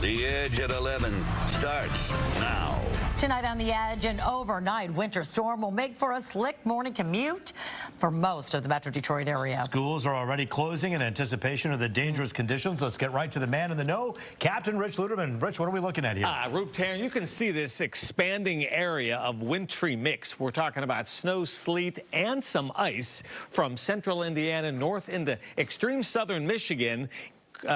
The Edge at 11 starts now. Tonight on The Edge, an overnight winter storm will make for a slick morning commute for most of the Metro Detroit area. Schools are already closing in anticipation of the dangerous conditions. Let's get right to the man in the know, Captain Rich Luderman. Rich, what are we looking at here? Roop Taryn, you can see this expanding area of wintry mix. We're talking about snow, sleet, and some ice from central Indiana north into extreme southern Michigan.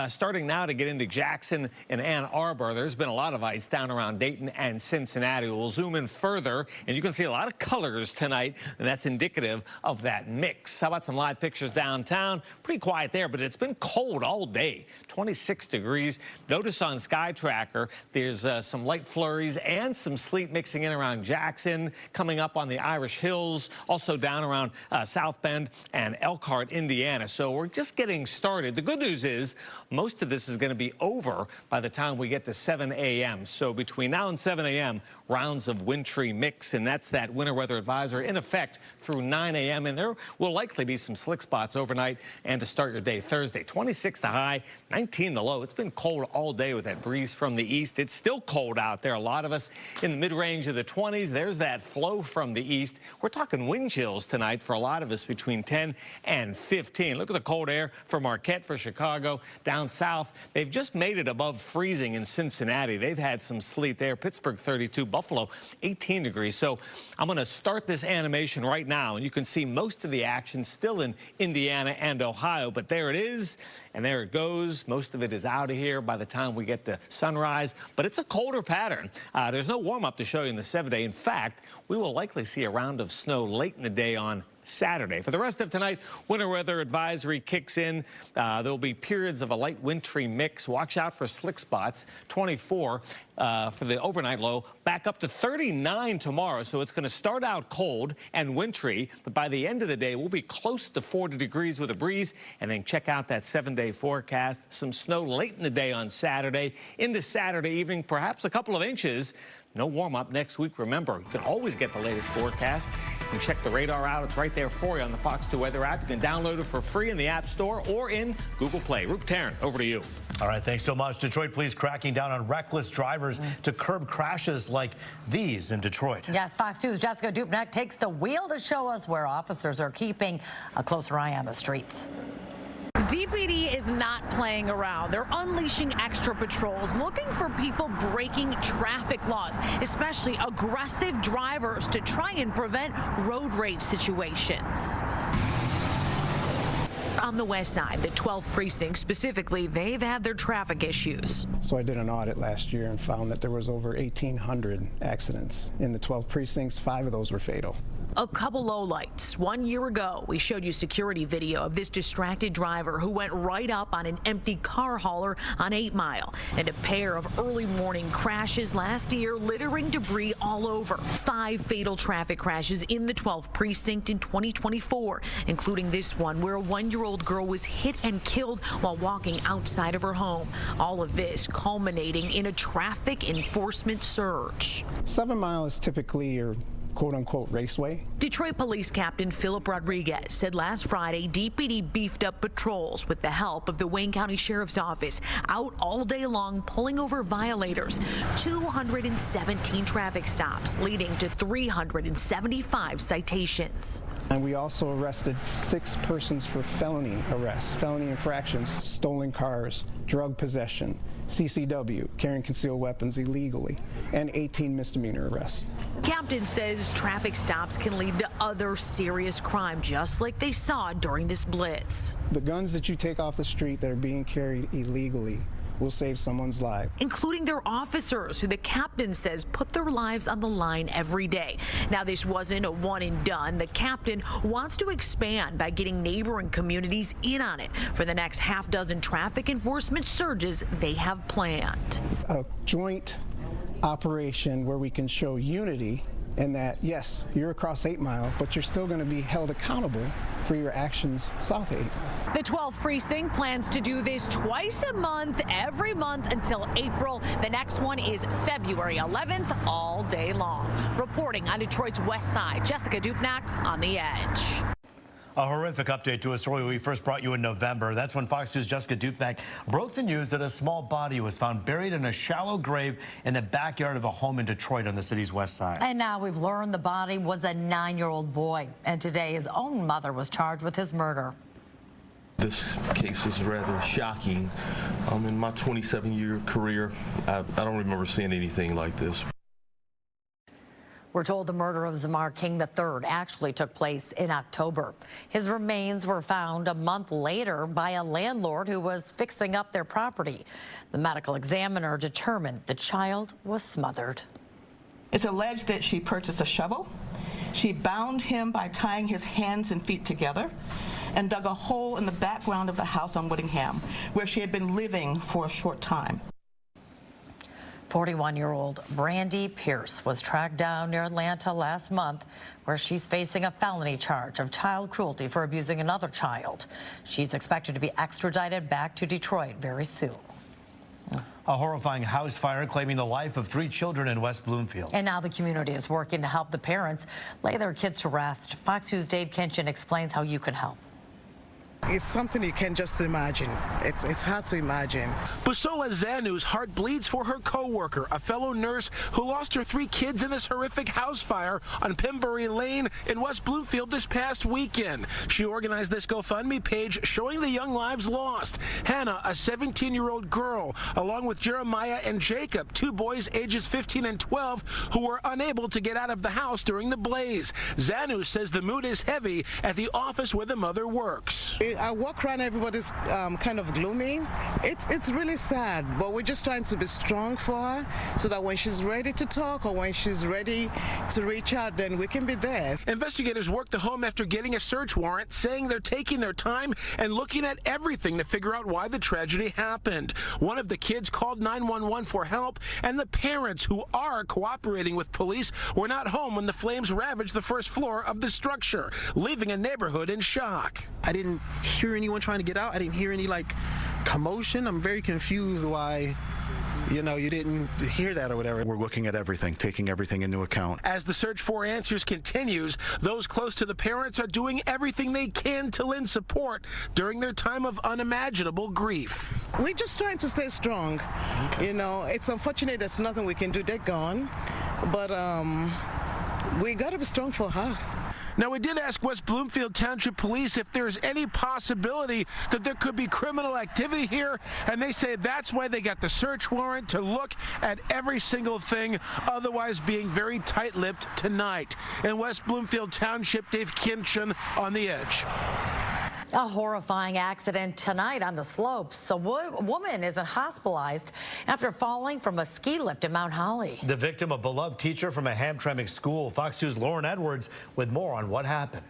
Starting now to get into Jackson and Ann Arbor. There's been a lot of ice down around Dayton and Cincinnati. We'll zoom in further, and you can see a lot of colors tonight, and that's indicative of that mix. How about some live pictures downtown? Pretty quiet there, but it's been cold all day. 26 degrees. Notice on Sky Tracker, there's some light flurries and some sleet mixing in around Jackson, coming up on the Irish Hills, also down around South Bend and Elkhart, Indiana. So we're just getting started. The good news is most of this is going to be over by the time we get to 7 a.m. So between now and 7 a.m., rounds of wintry mix, and that's that winter weather advisory in effect through 9 a.m. And there will likely be some slick spots overnight and to start your day Thursday. 26 the high, 19 the low. It's been cold all day with that breeze from the east. It's still cold out there. A lot of us in the mid-range of the 20s. There's that flow from the east. We're talking wind chills tonight for a lot of us between 10 and 15. Look at the cold air for Marquette, for Chicago. Down south, they've just made it above freezing in Cincinnati. They've had some sleet there. Pittsburgh 32, Buffalo 18 degrees. So I'm going to start this animation right now, and you can see most of the action still in Indiana and Ohio, but there it is, and there it goes. Most of it is out of here by the time we get to sunrise, but it's a colder pattern. There's no warm-up to show you in the 7-day. In fact, we will likely see a round of snow late in the day on Saturday. For the rest of tonight, winter weather advisory kicks in. There'll be periods of a light wintry mix. Watch out for slick spots. 24 for the overnight low, back up to 39 tomorrow. So it's going to start out cold and wintry, but by the end of the day, we'll be close to 40 degrees with a breeze. And then check out that 7-day forecast. Some snow late in the day on Saturday, into Saturday evening, perhaps a couple of inches. No warm-up next week. Remember, you can always get the latest forecast. You can check the radar out. It's right there for you on the Fox 2 Weather app. You can download it for free in the App Store or in Google Play. Roop Taryn, over to you. All right, thanks so much. Detroit police cracking down on reckless drivers to curb crashes like these in Detroit. Yes, Fox 2's Jessica Dupnack takes the wheel to show us where officers are keeping a closer eye on the streets. DPD is not playing around. They're unleashing extra patrols, looking for people breaking traffic laws, especially aggressive drivers, to try and prevent road rage situations. On the west side, the 12th precinct specifically, they've had their traffic issues. So I did an audit last year and found that there was over 1,800 accidents. In the 12 precincts, 5 of those were fatal. A couple lowlights. 1 year ago, we showed you security video of this distracted driver who went right up on an empty car hauler on 8 Mile. And a pair of early morning crashes last year, littering debris all over. 5 fatal traffic crashes in the 12th precinct in 2024, including this one where a 1-year-old girl was hit and killed while walking outside of her home. All of this culminating in a traffic enforcement surge. 7 Mile is typically your quote-unquote raceway. Detroit Police Captain Philip Rodriguez said last Friday DPD beefed up patrols with the help of the Wayne County Sheriff's Office, out all day long pulling over violators. 217 traffic stops, leading to 375 citations. And we also arrested 6 persons for felony arrests, felony infractions, stolen cars, drug possession, CCW, carrying concealed weapons illegally, and 18 misdemeanor arrests. Captain says traffic stops can lead to other serious crime, just like they saw during this blitz. The guns that you take off the street that are being carried illegally will save someone's life. Including their officers, who the captain says put their lives on the line every day. Now, this wasn't a one and done. The captain wants to expand by getting neighboring communities in on it for the next half-dozen traffic enforcement surges they have planned. A joint operation where we can show unity in that, yes, you're across 8 Mile, but you're still going to be held accountable for your actions south 8 Mile. The 12th precinct plans to do this twice a month, every month until April. The next one is February 11th, all day long. Reporting on Detroit's west side, Jessica Dupnack on The Edge. A horrific update to a story we first brought you in November. That's when Fox News' Jessica Dupnack broke the news that a small body was found buried in a shallow grave in the backyard of a home in Detroit on the city's west side. And now we've learned the body was a 9-year-old boy. And today his own mother was charged with his murder. This case is rather shocking. In my 27-year career, I don't remember seeing anything like this. We're told the murder of Zamar King III actually took place in October. His remains were found a month later by a landlord who was fixing up their property. The medical examiner determined the child was smothered. It's alleged that she purchased a shovel. She bound him by tying his hands and feet together and dug a hole in the background of the house on Whittingham, where she had been living for a short time. 41-year-old Brandy Pierce was tracked down near Atlanta last month, where she's facing a felony charge of child cruelty for abusing another child. She's expected to be extradited back to Detroit very soon. A horrifying house fire claiming the life of 3 children in West Bloomfield. And now the community is working to help the parents lay their kids to rest. Fox News' Dave Kinchin explains how you can help. It's something you can't just imagine. It's hard to imagine. Busola Zanu's heart bleeds for her co-worker, a fellow nurse who lost her 3 kids in this horrific house fire on Pembury Lane in West Bloomfield this past weekend. She organized this GoFundMe page showing the young lives lost. Hannah, a 17-year-old girl, along with Jeremiah and Jacob, 2 boys ages 15 and 12 who were unable to get out of the house during the blaze. Zanu says the mood is heavy at the office where the mother works. I walk around, everybody's kind of gloomy. It's really sad, but we're just trying to be strong for her so that when she's ready to talk or when she's ready to reach out, then we can be there. Investigators worked the home after getting a search warrant, saying they're taking their time and looking at everything to figure out why the tragedy happened. One of the kids called 911 for help, and the parents, who are cooperating with police, were not home when the flames ravaged the first floor of the structure, leaving a neighborhood in shock. I didn't hear anyone trying to get out. I didn't hear any commotion. I'm very confused why you didn't hear that or whatever. We're looking at everything, taking everything into account. As the search for answers continues, those close to the parents are doing everything they can to lend support during their time of unimaginable grief. We're just trying to stay strong. It's unfortunate there's nothing we can do. They're gone, but we got to be strong for her. Now, we did ask West Bloomfield Township Police if there's any possibility that there could be criminal activity here, and they say that's why they got the search warrant, to look at every single thing, otherwise being very tight-lipped tonight. In West Bloomfield Township, Dave Kinchin on The Edge. A horrifying accident tonight on the slopes. A woman is hospitalized after falling from a ski lift in Mount Holly. The victim, a beloved teacher from a Hamtramck school. Fox News' Lauren Edwards with more on what happened.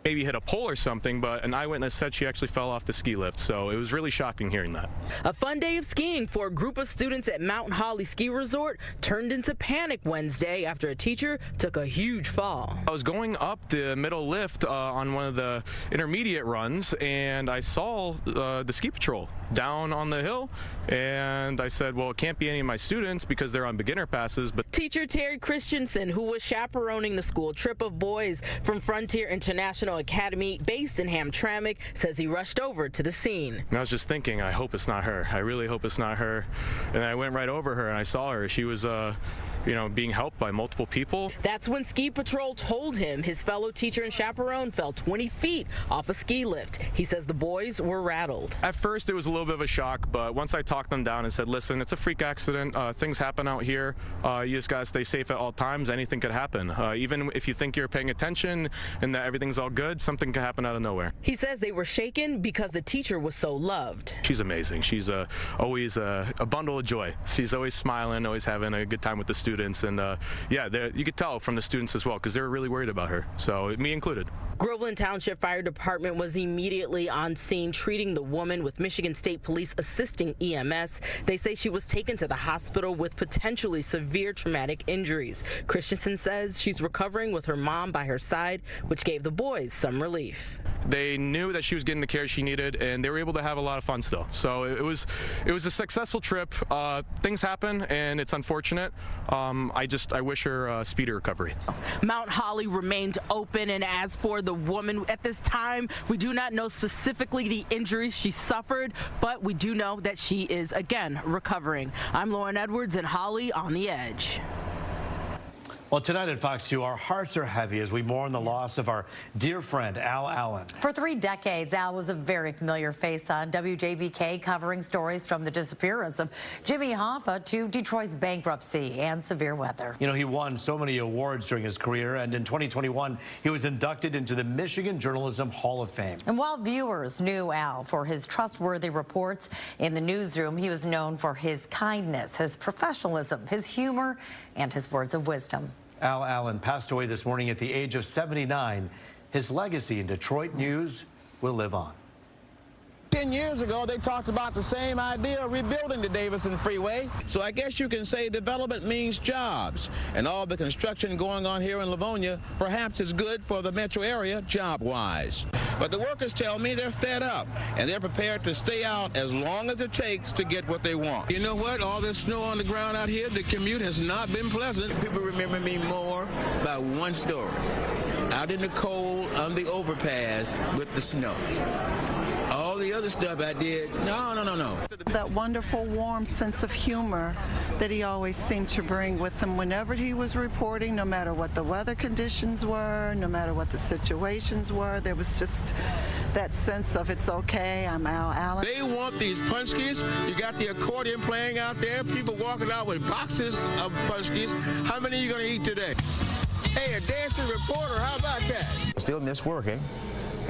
Maybe hit a pole or something, but an eyewitness said she actually fell off the ski lift, so it was really shocking hearing that. A fun day of skiing for a group of students at Mount Holly Ski Resort turned into panic Wednesday after a teacher took a huge fall. I was going up the middle lift on one of the intermediate runs, and I saw the ski patrol down on the hill, and I said, well, it can't be any of my students because they're on beginner passes. But teacher Terry Christensen, who was chaperoning the school trip of boys from Frontier International Academy based in Hamtramck, says he rushed over to the scene. And I was just thinking, I hope it's not her. I really hope it's not her. And I went right over her and I saw her. She was being helped by multiple people. That's when Ski Patrol told him his fellow teacher and chaperone fell 20 feet off a ski lift. He says the boys were rattled. At first, it was a little bit of a shock, but once I talked them down and said, listen, it's a freak accident. Things happen out here. You just got to stay safe at all times. Anything could happen. Even if you think you're paying attention and that everything's all good, something could happen out of nowhere. He says they were shaken because the teacher was so loved. She's amazing. She's always a bundle of joy. She's always smiling, always having a good time with the students. And you could tell from the students as well, because they were really worried about her, so me included. Groveland Township Fire Department was immediately on scene treating the woman, with Michigan State Police assisting EMS. They say she was taken to the hospital with potentially severe traumatic injuries. Christensen says she's recovering with her mom by her side, which gave the boys some relief. They knew that she was getting the care she needed, and they were able to have a lot of fun still. So it was a successful trip. Things happen, and it's unfortunate. I wish her a speedy recovery. Mount Holly remained open, and as for the woman, at this time, we do not know specifically the injuries she suffered, but we do know that she is, again, recovering. I'm Lauren Edwards in Holly on the Edge. Well, tonight at Fox 2, our hearts are heavy as we mourn the loss of our dear friend, Al Allen. For 3 decades, Al was a very familiar face on WJBK, covering stories from the disappearance of Jimmy Hoffa to Detroit's bankruptcy and severe weather. You know, he won so many awards during his career, and in 2021, he was inducted into the Michigan Journalism Hall of Fame. And while viewers knew Al for his trustworthy reports in the newsroom, he was known for his kindness, his professionalism, his humor, and his words of wisdom. Al Allen passed away this morning at the age of 79. His legacy in Detroit news will live on. 10 years ago, they talked about the same idea of rebuilding the Davison Freeway. So I guess you can say development means jobs. And all the construction going on here in Livonia perhaps is good for the metro area job-wise. But the workers tell me they're fed up, and they're prepared to stay out as long as it takes to get what they want. You know what? All this snow on the ground out here, the commute has not been pleasant. People remember me more by one story. Out in the cold on the overpass with the snow. All the other stuff I did, no. That wonderful, warm sense of humor that he always seemed to bring with him whenever he was reporting, no matter what the weather conditions were, no matter what the situations were, there was just that sense of it's okay, I'm Al Allen. They want these punchkis. You got the accordion playing out there, people walking out with boxes of punchkis. How many are you going to eat today? Hey, a dancing reporter, how about that? Still miss working.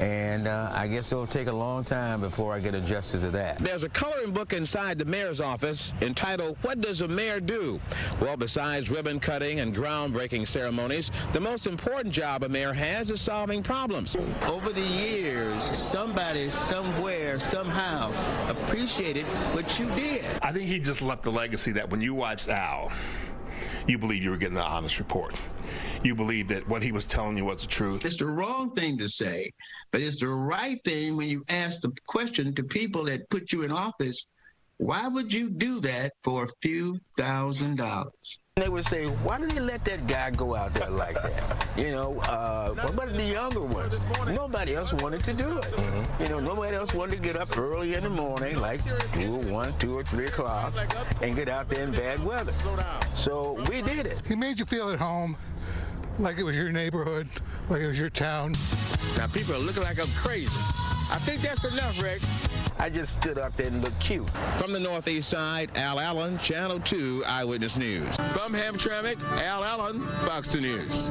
And I guess it'll take a long time before I get adjusted to that. There's a coloring book inside the mayor's office entitled, What Does a Mayor Do? Well, besides ribbon cutting and groundbreaking ceremonies, the most important job a mayor has is solving problems. Over the years, somebody, somewhere, somehow appreciated what you did. I think he just left a legacy that when you watched Al, you believe you were getting an honest report. You believe that what he was telling you was the truth. It's the wrong thing to say, but it's the right thing when you ask the question to people that put you in office, why would you do that for a few $1,000s? They would say, why did they let that guy go out there like that? You know, what about the younger ones? Nobody else wanted to do it. You know, nobody else wanted to get up early in the morning, like 1, 2, or 3 o'clock, and get out there in bad weather. So we did it. He made you feel at home, like it was your neighborhood, like it was your town. Now people are looking like I'm crazy. I think that's enough, Rick. I just stood up there and looked cute. From the Northeast Side, Al Allen, Channel 2 Eyewitness News. From Hamtramck, Al Allen, Fox 2 News.